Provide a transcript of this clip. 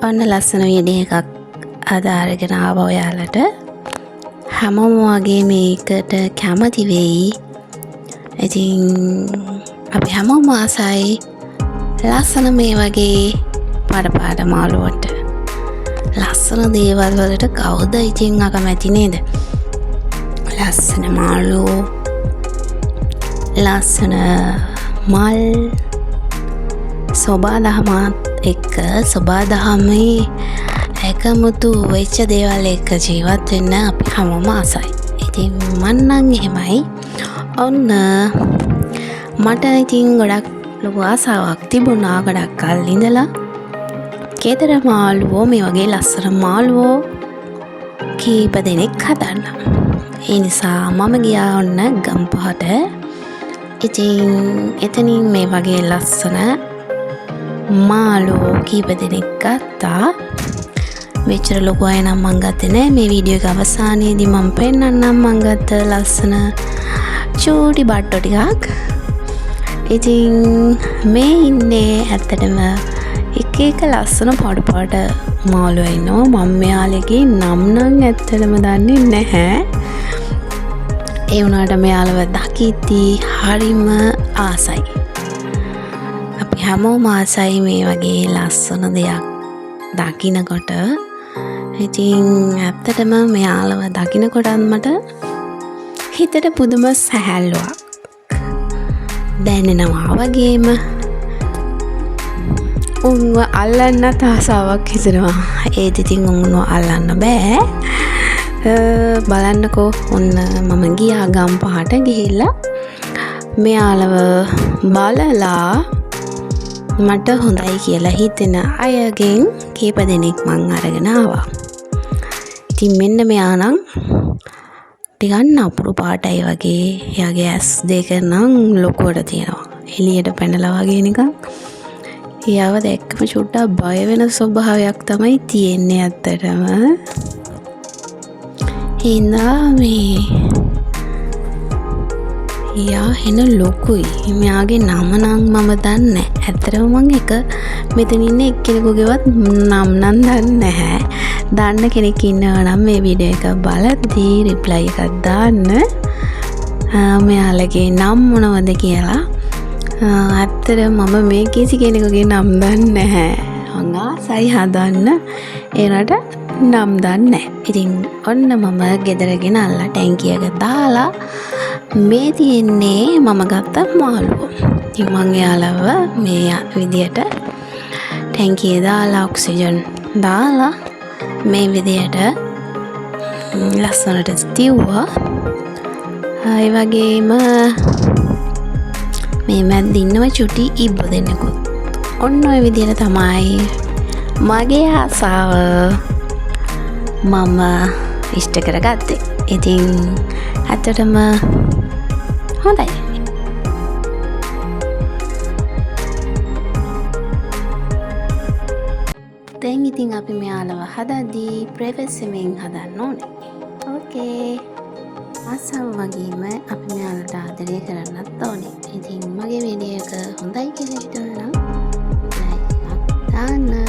ඔන්න ලස්සන වීඩියෝ එකක් අද අරගෙන ආවා ඔයාලට. හැමෝම වගේ මේකට කැමති වෙයි. ඉතින් අපි හැමෝම ආසයි ලස්සන මේ වගේ පාට මාළුවට. ලස්සන දේවල් වලට කවුද ඉතින් අකමැති නේද? ලස්සන මාළුවෝ, ලස්සන මල්, සොබාදහමත් එක්ක සොබාදහමේ එකමුතු වෙච්ච දේවල් එක්ක ජීවත් වෙන්න අපි හැමෝම ආසයි. ඉතින් මං නම් එහෙමයි. ඔන්න මට ඉතින් ගොඩක් ලොකු ආසාවක් තිබුණා ගොඩක් කල් ඉඳලා. ගෙදර මාළුවෝ මේ වගේ ලස්සන මාළුවෝ කීප දෙනෙක් හදන්න. ඒ නිසා මම ගියා ඔන්න ගම්පහට. ඉතින් එතනින් මේ වගේ ලස්සන මාළුවෝ කීප දෙනෙක් ගත්තා. මෙච්චර ලොකු අය නම් මං ගත්තේ නෑ. මේ වීඩියෝ එක අවසානයේදී මම පෙන්නන්නම් මං ගත්ත ලස්සන චූටි බට්ටෝ ටිකක්. ඉතින් මේ ඉන්නේ ඇත්තටම එක ලස්සන පාට මාළුවෝ ඉන්නවා. මම මෙයාලගේ නම් ඇත්තටම දන්නේ නැහැ. ඒ වුණාට මෙයාලව දකිද්දී හරිම ආසයි. අපි හැමෝම ආසයි මේ වගේ ලස්සන දෙයක් දකින්නකොට. ඉතින් ඇත්තටම මෙයාලව දකින්නකොටත් මට හිතට පුදුම සැහැල්ලුවක් දැනෙනවා වගේම උන්ව අල්ලන්නත් ආසාවක් හිතෙනවා. ඒත් ඉතින් උන්ව අල්ලන්න බෑ. බලන්නකෝ ඔන්න මම ගියා ගම්පහට ගිහිල්ලා මෙයාලව බලලා මට හොඳයි කියලා හිතෙන අයගෙන් කීප දෙනෙක් මං අරගෙන ආවා. ඉතින් මෙන්න මෙයා නම් ටිකක් නපුරු පාටයි වගේ. එයාගේ ඇස් දෙක නම් ලොකුවට තියෙනවා. එළියට පැනලා වගේ නිකන්. එයාව දැක්කම චුට්ටක් බය වෙන ස්වභාවයක් තමයි තියෙන්නේ ඇත්තටම. හිනා මේ එයා හෙන ලොකුයි. මෙයාගේ නම නම් මම දන්නේ. ඇත්තටම මං එක මෙතන ඉන්න එක්කෙනෙකුගේවත් නම් දන්නේ නැහැ. දන්න කෙනෙක් ඉන්නවා නම් මේ වීඩියෝ එක බලද්දී රිප්ලයි එකක් දාන්න. මෙයාලගේ නම් මොනවද කියලා. ඇත්තට මම මේ කිසි කෙනෙකුගේ නම් දන්නේ නැහැ. මං ආසයි හදන්න. ඒනට නම් දන්නේ නැහැ. ඉතින් ඔන්න මම ගෙදර ගෙනල්ලා ටැංකිය එක දාලා මේ තියෙන්නේ මම ගත්ත මාළුවෝ. ඉතින් මං එයාලව මේ විදියට ටැංකිය දාලා ඔක්සිජන් දාලා මේ විදියට ලස්සනට තියුවා. ඒ වගේම මේ මැද්දේ ඉන්නව චුටි ඉබ්බ දෙන්නෙකුත්. ඔන්න ඔය විදියට තමයි මගේ ආසාව මම ඉෂ්ට කරගත්තේ. ඉතින් ඇත්තටම හොඳයි. දැන් ඉතින් අපි මෙයාලව හදද්දී ප්‍රයිවසීමෙන් හදන්න ඕනේ. ඕකේ. ආසාව වගේම අපි මෙයාලට ආදරය කරන්නත් ඕනේ. ඉතින් මගේ වීඩියෝ එක හොඳයි කියලා හිතනවා නම් ලයික් දාන්න.